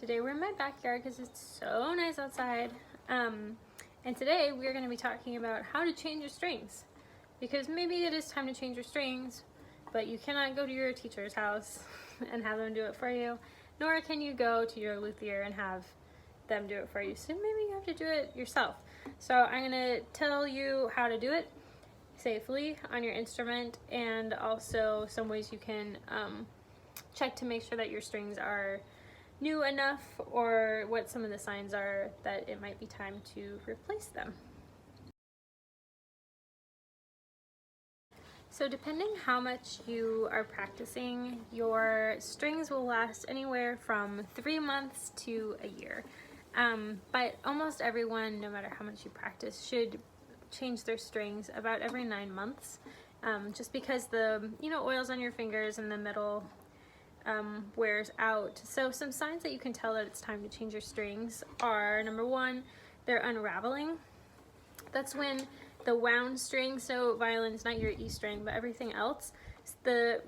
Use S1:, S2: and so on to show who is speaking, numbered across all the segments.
S1: Today we're in my backyard because it's so nice outside. And today we're going to be talking about how to change your strings. Because maybe it is time to change your strings, but you cannot go to your teacher's house and have them do it for you. Nor can you go to your luthier and have them do it for you. So maybe you have to do it yourself. So I'm going to tell you how to do it safely on your instrument, and also some ways you can check to make sure that your strings are new enough, or what some of the signs are that it might be time to replace them. So depending how much you are practicing, your strings will last anywhere from 3 months to a year. But almost everyone, no matter how much you practice, should change their strings about every 9 months, just because the oils on your fingers and the metal wears out. So some signs that you can tell that it's time to change your strings are, number one, they're unraveling. That's when the wound string, so violins, not your E string, but everything else, the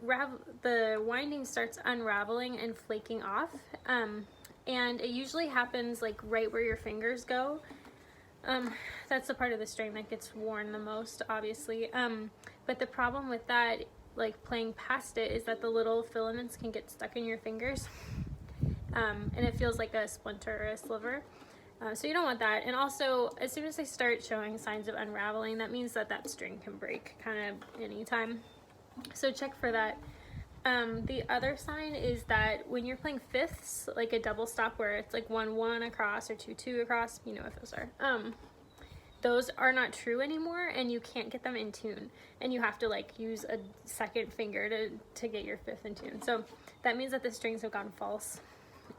S1: winding starts unraveling and flaking off, and it usually happens like right where your fingers go. That's the part of the string that gets worn the most, obviously. But the problem with that, like playing past it, is that the little filaments can get stuck in your fingers, and it feels like a splinter or a sliver. So you don't want that. And also, as soon as they start showing signs of unraveling, that means that that string can break kind of anytime. So check for that. The other sign is that when you're playing fifths, like a double stop where it's like 1-1 across or 2-2 across, you know what those are. Those are not true anymore, and you can't get them in tune, and you have to like use a second finger to get your fifth in tune. So that means that the strings have gone false,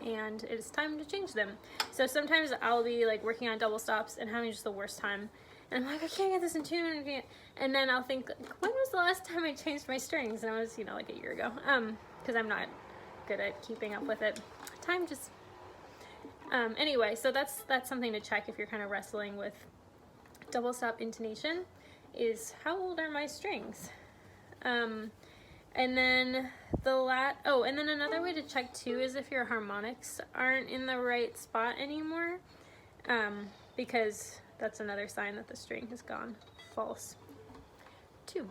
S1: and it is time to change them. So sometimes I'll be like working on double stops and having just the worst time, and I'm like, I can't get this in tune, and then I'll think, when was the last time I changed my strings? And it was, like a year ago, because I'm not good at keeping up with it. Time just anyway, so that's something to check if you're kind of wrestling with double stop intonation, is how old are my strings? And then and then another way to check too is if your harmonics aren't in the right spot anymore, because that's another sign that the string has gone false too.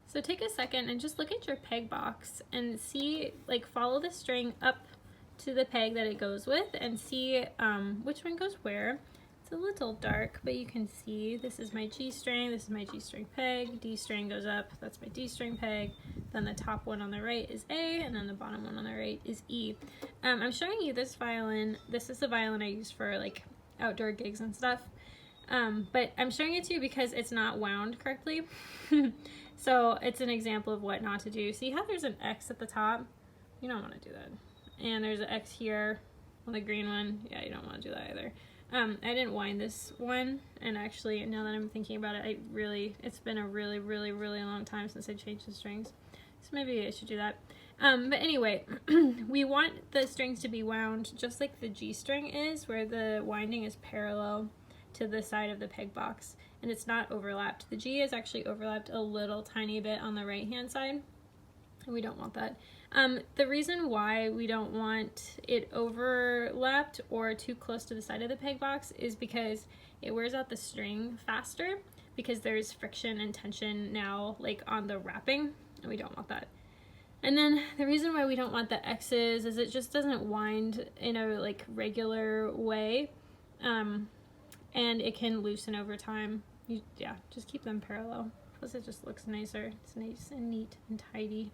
S1: So take a second and just look at your peg box and see, like, follow the string up to the peg that it goes with and see which one goes where. It's a little dark, but you can see this is my G string, this is my G string peg, D string goes up, that's my D string peg, then the top one on the right is A, and then the bottom one on the right is E. I'm showing you this violin. This is the violin I use for like outdoor gigs and stuff, but I'm showing it to you because it's not wound correctly. So it's an example of what not to do. See how there's an X at the top? You don't want to do that. And there's an X here on the green one. Yeah, you don't want to do that either. I didn't wind this one, and actually, now that I'm thinking about it, it's been a really long time since I changed the strings. So maybe I should do that. But anyway, we want the strings to be wound just like the G string is, where the winding is parallel to the side of the peg box, and it's not overlapped. The G is actually overlapped a little tiny bit on the right-hand side, and we don't want that. The reason why we don't want it overlapped or too close to the side of the peg box is because it wears out the string faster, because there's friction and tension now like on the wrapping, and we don't want that. And then the reason why we don't want the X's is it just doesn't wind in a like regular way, and it can loosen over time. Just keep them parallel. Plus it just looks nicer. It's nice and neat and tidy.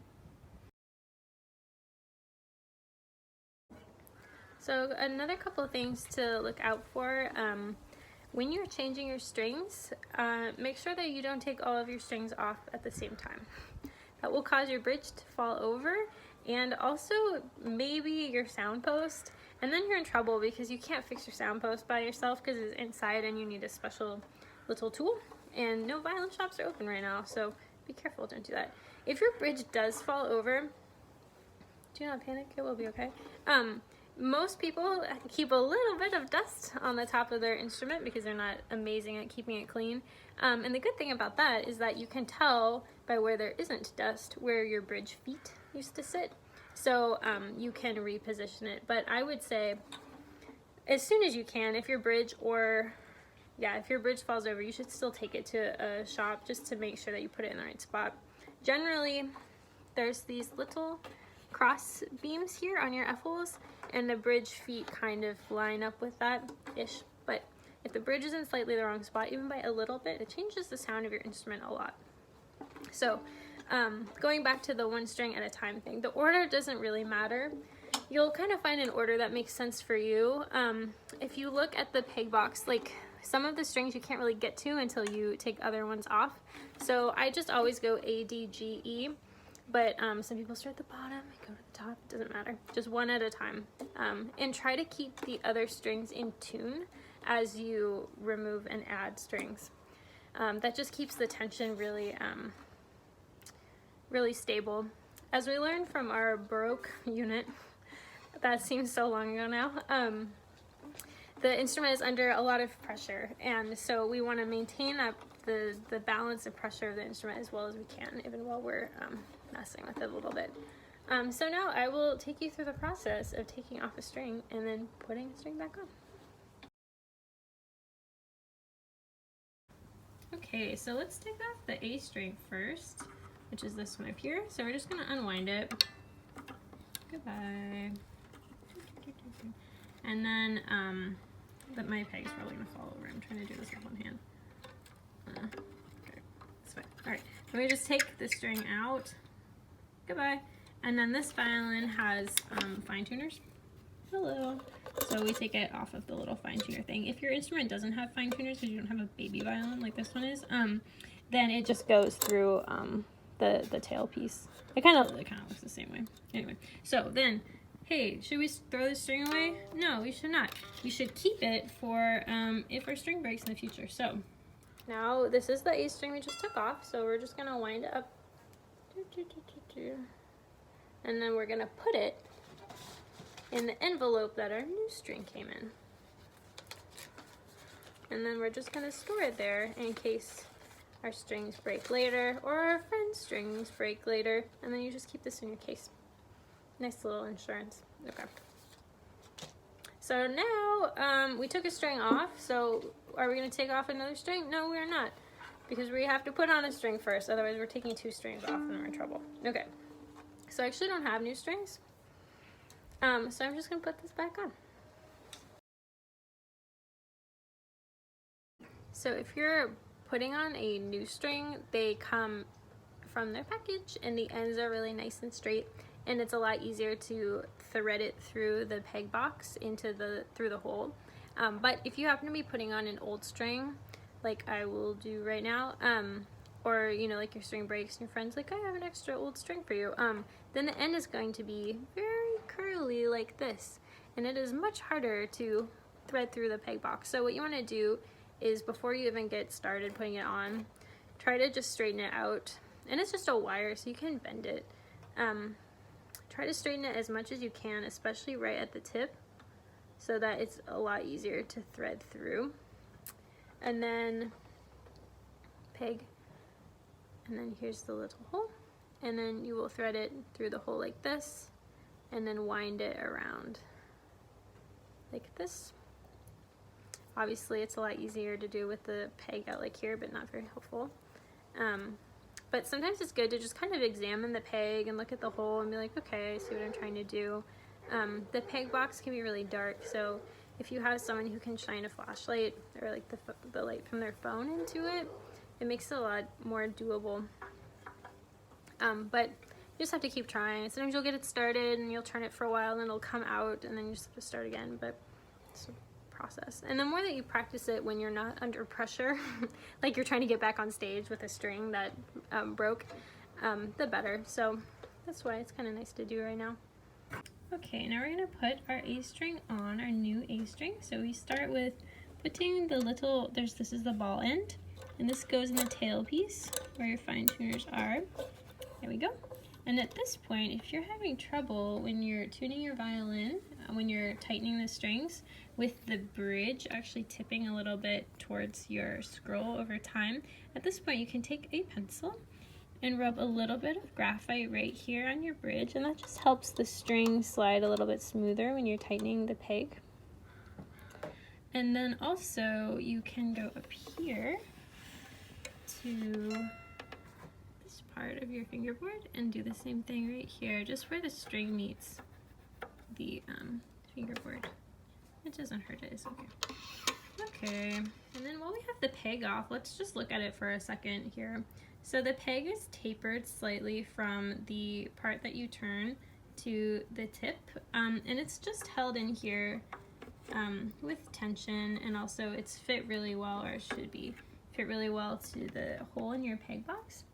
S1: So another couple of things to look out for when you're changing your strings, make sure that you don't take all of your strings off at the same time. That will cause your bridge to fall over, and also maybe your sound post, and then you're in trouble because you can't fix your sound post by yourself because it's inside and you need a special little tool, and no violin shops are open right now, so be careful, don't do that. If your bridge does fall over, do not panic, it will be okay. Most people keep a little bit of dust on the top of their instrument because they're not amazing at keeping it clean. And the good thing about that is that you can tell by where there isn't dust where your bridge feet used to sit. So you can reposition it, but I would say as soon as you can, if your bridge if your bridge falls over, you should still take it to a shop just to make sure that you put it in the right spot. Generally, there's these little cross beams here on your F-holes, and the bridge feet kind of line up with that-ish. But if the bridge is in slightly the wrong spot, even by a little bit, it changes the sound of your instrument a lot. So going back to the one string at a time thing, the order doesn't really matter. You'll kind of find an order that makes sense for you. If you look at the peg box, like some of the strings you can't really get to until you take other ones off. So I just always go A, D, G, E, but some people start at the bottom and go to the top. It doesn't matter, just one at a time. And try to keep the other strings in tune as you remove and add strings. That just keeps the tension really, really stable. As we learned from our Baroque unit, that seems so long ago now, the instrument is under a lot of pressure, and so we want to maintain the balance and pressure of the instrument as well as we can, even while we're messing with it a little bit. So now I will take you through the process of taking off a string and then putting a string back on. Okay, so let's take off the A string first, which is this one up here. So we're just going to unwind it. Goodbye. And then my peg's probably going to fall over. I'm trying to do this with one hand. Okay, it's fine. Alright, let me just take the string out. Goodbye. And then this violin has fine tuners. Hello. So we take it off of the little fine tuner thing. If your instrument doesn't have fine tuners, because you don't have a baby violin like this one is, then it just goes through the tail piece. It kind of looks the same way. Anyway, so then, hey, should we throw this string away? No, we should not. We should keep it for if our string breaks in the future. So now this is the A string we just took off, so we're just gonna wind it up, and then we're gonna put it in the envelope that our new string came in. And then we're just gonna store it there in case our strings break later or our friend's strings break later, and then you just keep this in your case. Nice little insurance. Okay. So now we took a string off, so are we gonna take off another string? No, we're not, because we have to put on a string first, otherwise we're taking two strings off and we're in trouble. Okay. So I actually don't have new strings. So I'm just gonna put this back on. So if you're putting on a new string, they come from their package and the ends are really nice and straight, and it's a lot easier to thread it through the peg box through the hole. But if you happen to be putting on an old string, like I will do right now, or you know, like your string breaks and your friend's like, I have an extra old string for you, then the end is going to be very curly like this, and it is much harder to thread through the peg box. So what you want to do is, before you even get started putting it on, try to just straighten it out. And it's just a wire, so you can bend it. Try to straighten it as much as you can, especially right at the tip, so that it's a lot easier to thread through. And then peg, and then here's the little hole, and then you will thread it through the hole like this, and then wind it around like this. Obviously it's a lot easier to do with the peg out like here, but not very helpful. But sometimes it's good to just kind of examine the peg and look at the hole and be like, okay, I see what I'm trying to do. The peg box can be really dark, so if you have someone who can shine a flashlight or like the light from their phone into it, it makes it a lot more doable. But you just have to keep trying. Sometimes you'll get it started and you'll turn it for a while and then it'll come out and then you just have to start again, but it's a process. And the more that you practice it when you're not under pressure, like you're trying to get back on stage with a string that broke, the better. So that's why it's kind of nice to do right now. Okay, now we're going to put our A string on, our new A string. So we start with putting the little, this is the ball end, and this goes in the tail piece where your fine tuners are. There we go. And at this point, if you're having trouble when you're tuning your violin, when you're tightening the strings, with the bridge actually tipping a little bit towards your scroll over time, at this point you can take a pencil and rub a little bit of graphite right here on your bridge, and that just helps the string slide a little bit smoother when you're tightening the peg. And then also you can go up here to this part of your fingerboard and do the same thing right here, just where the string meets the fingerboard. It doesn't hurt, it is okay. Okay, and then while we have the peg off, let's just look at it for a second here. So the peg is tapered slightly from the part that you turn to the tip, and it's just held in here with tension, and also it's fit really well, or it should be fit really well to the hole in your peg box.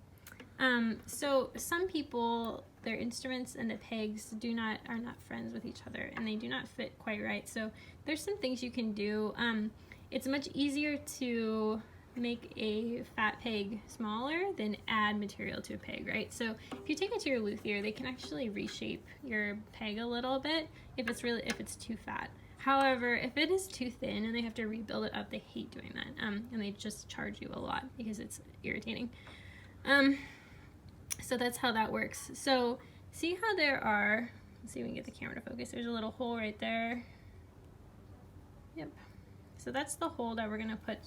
S1: So some people, their instruments and the pegs are not friends with each other, and they do not fit quite right. So there's some things you can do. It's much easier to make a fat peg smaller than add material to a peg, right? So if you take it to your luthier, they can actually reshape your peg a little bit if it's too fat. However, if it is too thin and they have to rebuild it up, they hate doing that, and they just charge you a lot because it's irritating. So that's how that works. So see how there are, let's see if we can get the camera to focus, there's a little hole right there. Yep. So that's the hole that we're gonna put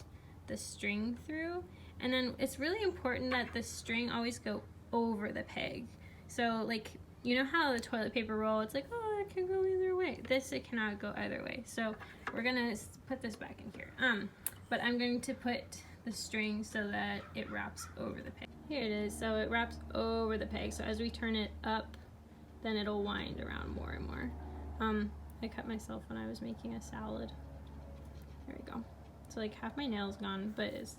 S1: the string through. And then it's really important that the string always go over the peg. So like, you know how the toilet paper roll, it's like, oh, it can go either way. It cannot go either way. So we're gonna put this back in here. But I'm going to put the string so that it wraps over the peg. Here it is, so it wraps over the peg. So as we turn it up, then it'll wind around more and more. I cut myself when I was making a salad. There we go. So like half my nail's gone, but it's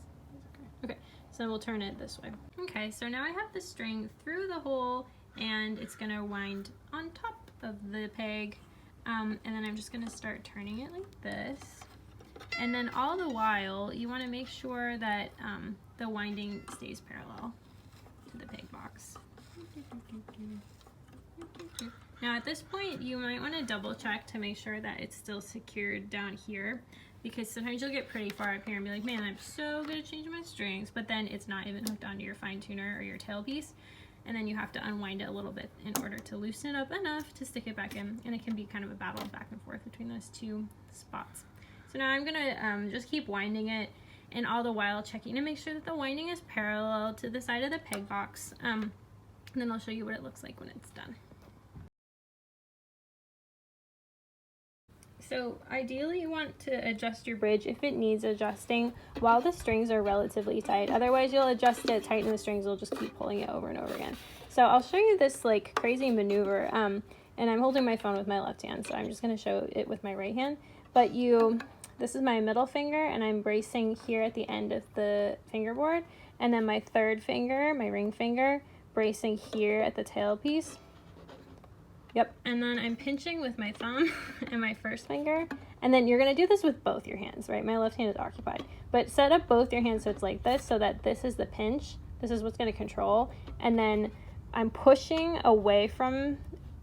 S1: okay. Okay, so we'll turn it this way. Okay, so now I have the string through the hole, and it's gonna wind on top of the peg. And then I'm just gonna start turning it like this. And then all the while, you wanna make sure that the winding stays parallel to the peg box. Now at this point, you might wanna double check to make sure that it's still secured down here, because sometimes you'll get pretty far up here and be like, man, I'm so good at changing my strings, but then it's not even hooked onto your fine tuner or your tailpiece. And then you have to unwind it a little bit in order to loosen it up enough to stick it back in. And it can be kind of a battle back and forth between those two spots. So now I'm gonna just keep winding it, and all the while checking to make sure that the winding is parallel to the side of the peg box. And then I'll show you what it looks like when it's done. So ideally you want to adjust your bridge if it needs adjusting while the strings are relatively tight. Otherwise you'll adjust it, tighten the strings, you'll just keep pulling it over and over again. So I'll show you this like crazy maneuver, and I'm holding my phone with my left hand, so I'm just going to show it with my right hand. But this is my middle finger, and I'm bracing here at the end of the fingerboard, and then my third finger, my ring finger, bracing here at the tail piece. Yep, and then I'm pinching with my thumb and my first finger, and then you're gonna do this with both your hands, right? My left hand is occupied, but set up both your hands so it's like this, so that this is the pinch, this is what's gonna control, and then I'm pushing away from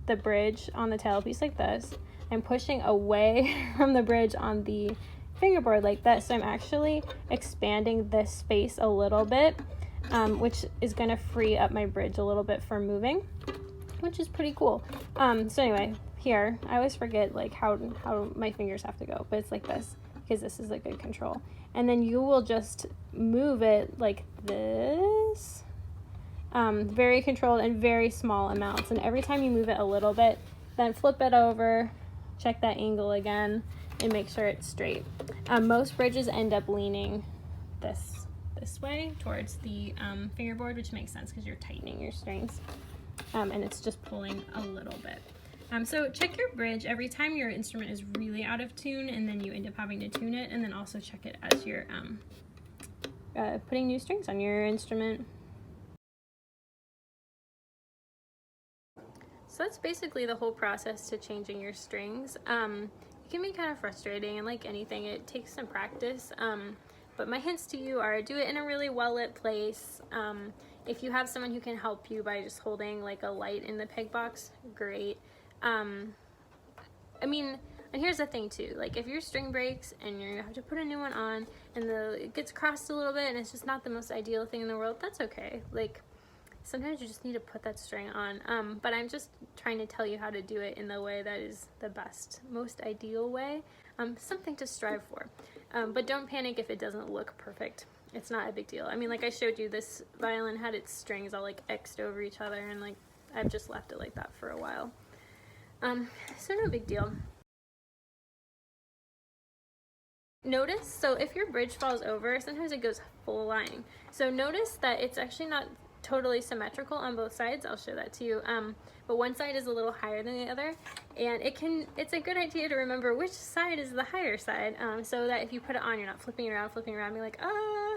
S1: the bridge on the tailpiece like this. I'm pushing away from the bridge on the fingerboard like that, so I'm actually expanding this space a little bit, which is gonna free up my bridge a little bit for moving, which is pretty cool. So anyway, here, I always forget like how my fingers have to go, but it's like this, because this is a good control. And then you will just move it like this, very controlled and very small amounts. And every time you move it a little bit, then flip it over, check that angle again, and make sure it's straight. Most bridges end up leaning this way towards the fingerboard, which makes sense because you're tightening your strings. And it's just pulling a little bit. So check your bridge every time your instrument is really out of tune, and then you end up having to tune it, and then also check it as you're putting new strings on your instrument. So that's basically the whole process to changing your strings. It can be kind of frustrating, and like anything, it takes some practice. But my hints to you are, do it in a really well-lit place. If you have someone who can help you by just holding like a light in the peg box, great. I mean, and here's the thing too, like if your string breaks and you have to put a new one on, and it gets crossed a little bit and it's just not the most ideal thing in the world, that's okay. Like, sometimes you just need to put that string on. But I'm just trying to tell you how to do it in the way that is the best, most ideal way. Something to strive for. But don't panic if it doesn't look perfect. It's not a big deal. I mean, like I showed you, this violin had its strings all like X'd over each other, and like I've just left it like that for a while. So no big deal. Notice, so if your bridge falls over, sometimes it goes full line. So notice that it's actually not totally symmetrical on both sides. I'll show that to you. But one side is a little higher than the other, and it's a good idea to remember which side is the higher side, so that if you put it on, you're not flipping around, being like,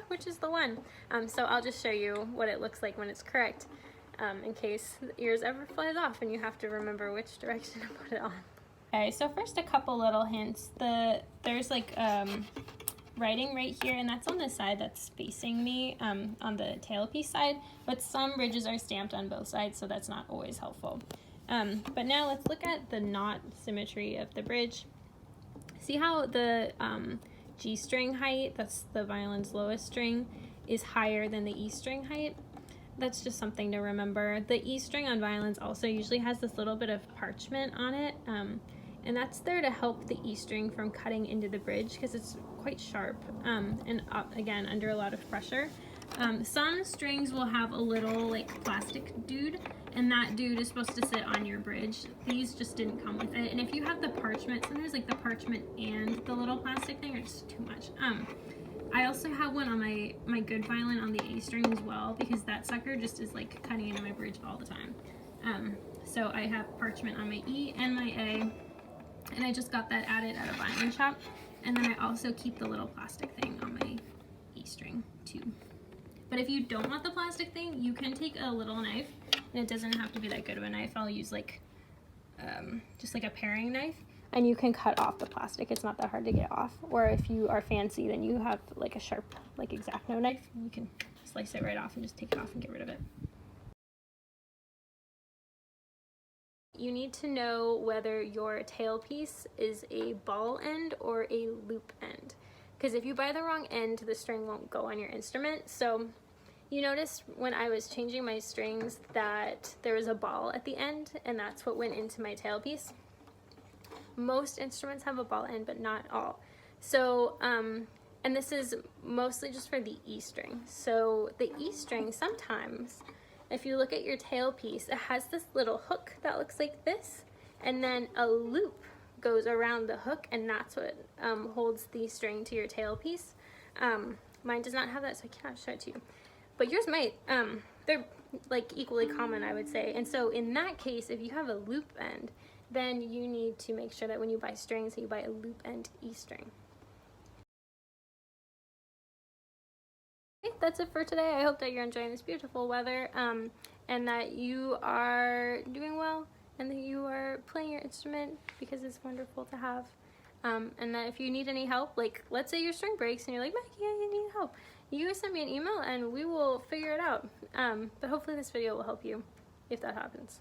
S1: which is the one? So I'll just show you what it looks like when it's correct, in case the ears ever flies off and you have to remember which direction to put it on. Okay, so first a couple little hints. There's like writing right here, and that's on the side that's facing me, on the tailpiece side, but some bridges are stamped on both sides, so that's not always helpful. But now let's look at the knot symmetry of the bridge. See how the G string height, that's the violin's lowest string, is higher than the E string height? That's just something to remember. The E string on violins also usually has this little bit of parchment on it, and that's there to help the E string from cutting into the bridge because it's quite sharp, and again, under a lot of pressure. Some strings will have a little like plastic dude, and that dude is supposed to sit on your bridge. These just didn't come with it, and if you have the parchment, sometimes like the parchment and the little plastic thing are just too much. I also have one on my good violin on the A string as well, because that sucker just is like cutting into my bridge all the time. So I have parchment on my E and my A, and I just got that added at a violin shop. And then I also keep the little plastic thing on my E string too. But if you don't want the plastic thing, you can take a little knife, and it doesn't have to be that good of a knife. I'll use like just like a paring knife, and you can cut off the plastic. It's not that hard to get off. Or if you are fancy, then you have like a sharp like X-Acto knife. You can slice it right off and just take it off and get rid of it. You need to know whether your tailpiece is a ball end or a loop end, because if you buy the wrong end, the string won't go on your instrument. So you noticed when I was changing my strings that there was a ball at the end, and that's what went into my tailpiece. Most instruments have a ball end, but not all. So and this is mostly just for the E string. So the E string, sometimes if you look at your tailpiece, it has this little hook that looks like this, and then a loop goes around the hook, and that's what holds the string to your tailpiece. Mine does not have that, so I cannot show it to you. But yours might. They're like equally common, I would say. And so in that case, if you have a loop end, then you need to make sure that when you buy strings, that you buy a loop end E string. That's it for today. I hope that you're enjoying this beautiful weather, and that you are doing well, and that you are playing your instrument because it's wonderful to have. And that if you need any help, like let's say your string breaks and you're like, Maggie, I need help, you guys send me an email and we will figure it out. But hopefully this video will help you if that happens.